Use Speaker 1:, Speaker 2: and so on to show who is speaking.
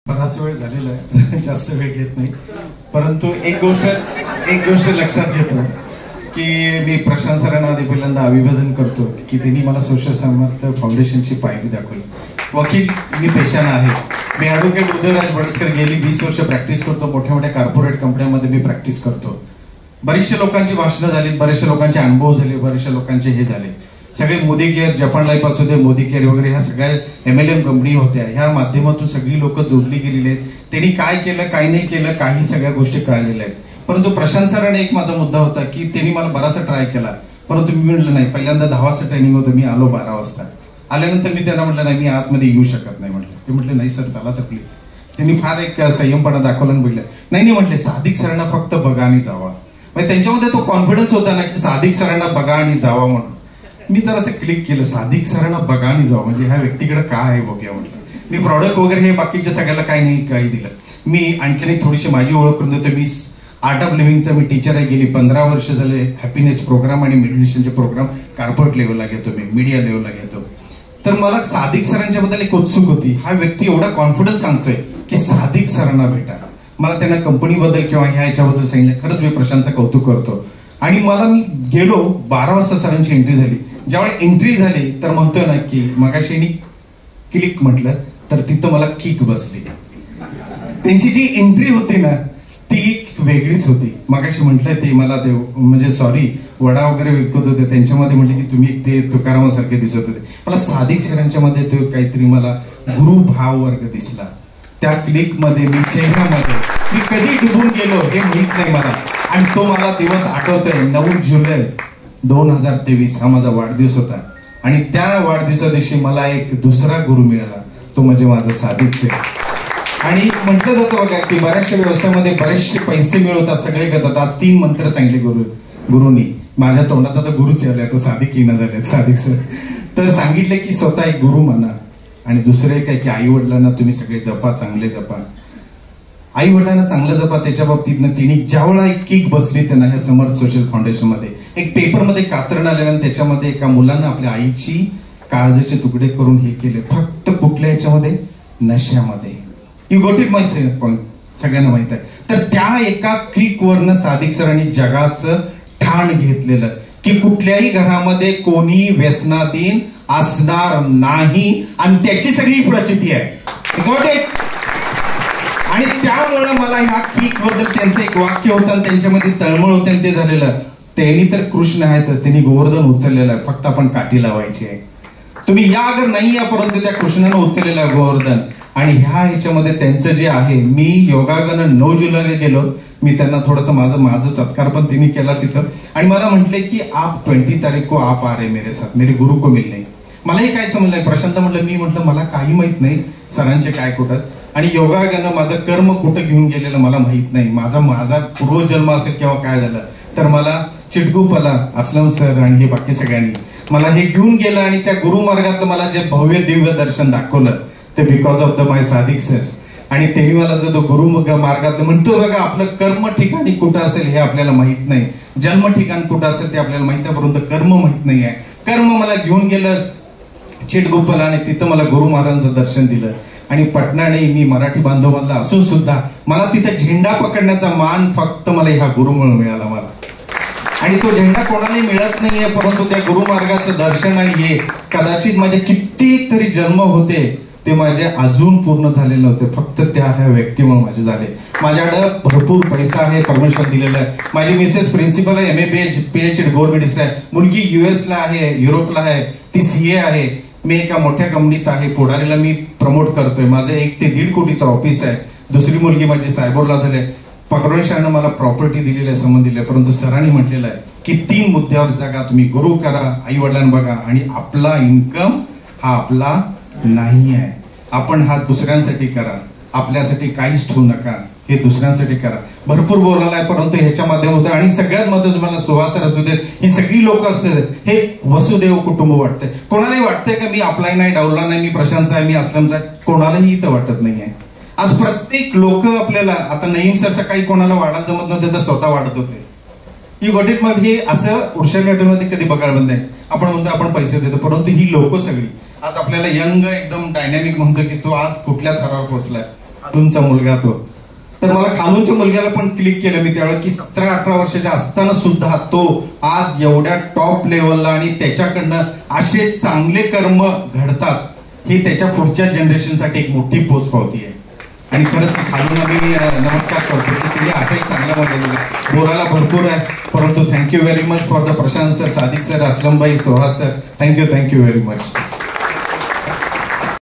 Speaker 1: बराच वेळ झालेला आहे, जास्त वेळ घेत नाही. परंतु एक गोष्ट लक्षात घेतो की मी प्रशांत सरांना आधी पहिल्यांदा अभिवादन करतो की त्यांनी मला सोशल सामर्थ्य फाउंडेशनची पायरी दाखवली. वकील मी पेशानं आहे. मी ॲडव्होकेट उदयराज बडसकर गेली 20 वर्ष प्रॅक्टिस करतो. मोठ्या मोठ्या कॉर्पोरेट कंपन्यांमध्ये मी प्रॅक्टिस करतो. बरीचशा लोकांची भाषणं झालीत, बरेचशा लोकांचे अनुभव झाले, बरेचशा लोकांचे हे झाले. सगळे मोदी केअर, जपान लाईफ असू दे, मोदी केअर वगैरे ह्या सगळ्या MLM कंपनी होत्या. ह्या माध्यमातून सगळी लोक जोडली गेलेली आहेत. त्यांनी काय केलं काय नाही केलं काही सगळ्या गोष्टी कळलेल्या आहेत. परंतु प्रशांत सरांनी एक माझा मुद्दा होता की त्यांनी मला बराचसा ट्राय केला, परंतु मी म्हटलं नाही. पहिल्यांदा 10 वाजता ट्रेनिंग होतं, मी आलो 12 वाजता. आल्यानंतर मी त्यांना म्हटलं नाही, मी आतमध्ये येऊ शकत नाही म्हटलं. ते म्हटलं नाही सर चला तर प्लीज. त्यांनी फार एक संयमपणा दाखवला आणि बोललं नाही म्हटले सादिक सरांना फक्त बघा आणि जावा. म्हणजे त्यांच्यामध्ये तो कॉन्फिडन्स होता ना की सादिक सरांना बघा आणि जावा म्हणून. मी जरासं क्लिक केलं, सादिक सरांना बघा आणि जावा म्हणजे ह्या व्यक्तीकडे काय आहे बघूया म्हटलं. मी प्रॉडक्ट वगैरे हे बाकीच्या सगळ्याला काही नाही काही दिलं. मी आणखीन एक थोडीशी माझी ओळख करून देतो. मी आर्ट ऑफ लिव्हिंगचा मी टीचर आहे. गेली 15 वर्ष झाले हॅपीनेस प्रोग्राम आणि मेडिटेशनचे प्रोग्राम कॉर्पोरेट लेवलला घेतो, मी मीडिया लेवलला घेतो. तर मला सादिक सरांच्या बद्दल एक उत्सुक होती. हा व्यक्ती एवढा कॉन्फिडन्स सांगतोय की सादिक सरांना भेटा. मला त्यांना कंपनीबद्दल किंवा ह्या ह्याच्याबद्दल सांगितलं. खरंच मी प्रशांतचं कौतुक करतो. आणि मला मी गेलो 12 वाजता सरांची एंट्री झाली. ज्यावेळी एंट्री झाली तर म्हणतोय ना की मगाशी क्लिक म्हटलं तर तिथं मला किक बसली. त्यांची जी एंट्री होती ना ती वेगळीच होती. मगाशी म्हटलं ते मला ते म्हणजे सॉरी वडा वगैरे विकत होते त्यांच्यामध्ये म्हटलं की तुम्ही ते तुकारामासारखे दिसत होते. मला सादिक सरांच्या मध्ये तो काहीतरी मला गुरुभाव वर्ग दिसला. त्या क्लिक मध्ये मी चेहऱ्यामध्ये मी कधी डुबून गेलो हे माहित नाही मला. आणि तो मला दिवस आठवतोय 9 जुलै 2023 हा माझा वाढदिवस होता. आणि त्या वाढदिवसा दिवशी मला एक दुसरा गुरु मिळाला, तो म्हणजे माझा सादिक सर. आणि म्हटलं जातं बघा की बऱ्याचशा व्यवस्थेमध्ये बरेचसे पैसे मिळवतात, सगळे करतात. आज 3 मंत्र सांगितले गुरुनी. माझ्या तोंडात आता गुरुच आले, आता सादिक येणं झाले सादिक सर. तर सांगितले की स्वतः एक गुरु म्हणा आणि दुसरे काय की आई वडिलांना तुम्ही सगळे जपा, चांगले जपा. आई वडिलांना चांगलं जपा. त्याच्या बाबतीत तिने ज्यावेळा एक किक बसली त्यांना ह्या समर्थ सोशल फाउंडेशन मध्ये एक पेपरमध्ये कात्रण आलेलं, त्याच्यामध्ये एका मुलांना आपल्या आईची काळजाचे तुकडे करून हे केले. फक्त कुठल्या याच्यामध्ये नश्यामध्ये. You got it my point, सगळ्यांना माहित आहे. तर त्या एका किक वरनं सादिक सरांनी जगाचं ठाण घेतलेलं की कुठल्याही घरामध्ये कोणी व्यसनाधीन असणार नाही आणि त्याची सगळी प्रचिती आहे. Got it. आणि त्यामुळे मला ह्या किक बद्दल त्यांचं एक वाक्य होतं आणि त्यांच्यामध्ये तळमळ होते आणि ते झालेलं. त्यांनी तर कृष्ण आहेतच, त्यांनी गोवर्धन उचललेलं आहे, फक्त आपण काठी लावायची आहे. तुम्ही या अगर नाही या, परंतु त्या कृष्णानं उचललेलं आहे गोवर्धन. आणि ह्या ह्याच्यामध्ये त्यांचं जे आहे, मी योगागन 9 जुलैला गेलो. मी त्यांना थोडंसं माझं सत्कार पण त्यांनी केला तिथं. आणि मला म्हटले की आप 20 तारीख को आप आ रहे मेरे साथ, मेरे गुरु को मिलने. मलाही काय समजलंय. प्रशांत म्हटलं मी म्हटलं मला काही माहित नाही सरांचे काय कुठं. आणि योगागन माझं कर्म कुठं घेऊन गेलेलं मला माहित नाही. माझा पूर्वजन्म असेल किंवा काय झालं तर मला चिटगुपला असलम सर आणि हे बाकी सगळ्यांनी मला हे घेऊन गेलं. आणि त्या गुरुमार्गातलं मला जे भव्य दिव्य दर्शन दाखवलं ते because of the my Sadiq sir. आणि त्यांनी मला जो गुरु मार्गातलं म्हणतो बघा, आपलं कर्म ठिकाणी कुठं असेल हे आपल्याला माहित नाही, जन्म ठिकाण कुठं असेल ते आपल्याला माहित आहे, परंतु कर्म माहित नाही आहे. कर्म मला घेऊन गेलं चिटगुप्पला आणि तिथं मला गुरु महाराजांचं दर्शन दिलं. आणि पटणाने मी मराठी बांधवांमधला असून सुद्धा मला तिथं झेंडा पकडण्याचा मान फक्त मला ह्या गुरुमुळे मिळाला मला. आणि तो झेंडा कोणालाही मिळत नाहीये, परंतु त्या गुरुमार्गाचं दर्शन आणि हे कदाचित माझे कित्येक तरी जन्म होते ते माझे अजून पूर्ण झालेले नव्हते, फक्त त्या ह्या व्यक्तीमुळे माझे झाले. माझ्याकडं भरपूर पैसा आहे, परमेश्वर दिलेला आहे. माझी मिसेस प्रिन्सिपल आहे, MA PhD गोल्ड मेडलिस्ट आहे. मुलगी US ला आहे, युरोपला आहे, ती CA आहे. मी एका मोठ्या कंपनीत आहे, पुढारीला मी प्रमोट करतोय. माझं 1 ते 1.5 कोटीचं ऑफिस आहे. दुसरी मुलगी माझी सायबरला झाले. परमेश्वरानं मला प्रॉपर्टी दिलेली आहे, संबंध दिले. परंतु सरांनी म्हटलेलं आहे की 3 मुद्द्यावर जगा. तुम्ही गुरु करा, आई वडिलांना बघा आणि आपला इन्कम हा आपला नाही आहे. आपण हा दुसऱ्यांसाठी करा, आपल्यासाठी काहीच ठेवू नका, हे दुसऱ्यांसाठी करा. भरपूर बोलायला आहे, परंतु ह्याच्या माध्यमातून आणि सगळ्यात मध्ये तुम्हाला सुहासर असू देत, ही सगळी लोक असतात, हे वसुदेव कुटुंब वाटतंय. कोणालाही वाटतंय का मी आपलाही नाही, डावला नाही, मी प्रशांतचा आहे, मी असलमचा आहे, कोणालाही इथं वाटत नाहीये. आज प्रत्येक लोक आपल्याला, आता नईम सर काही कोणाला वाढायला जमत नव्हते तर स्वतः वाढत होते. ही गोटीत मग हे असं उर्शामध्ये कधी बघायला बंद आहे. आपण म्हणतो आपण पैसे देतो, परंतु ही लोक सगळी आज आपल्याला यंग एकदम डायनॅमिक म्हणतो की तो आज कुठल्या थरावर पोहोचलाय. खालूनचा मुलगा तो. तर मला खालूनच्या मुलग्याला पण क्लिक केलं मी त्यावेळेला की 17-18 वर्षाच्या असताना सुद्धा तो आज एवढ्या टॉप लेवलला आणि त्याच्याकडनं असे चांगले कर्म घडतात, ही त्याच्या पुढच्या जनरेशनसाठी एक मोठी पोचपावती आहे. आणि खरंच खालून आम्ही नमस्कार करतो की तुम्ही असं एक चांगलं मॉडेल बोलायला भरपूर आहे. परंतु thank you very much for the Prashant sir, Sadiq sir, Aslam भाई, Suhas sir, thank you very much.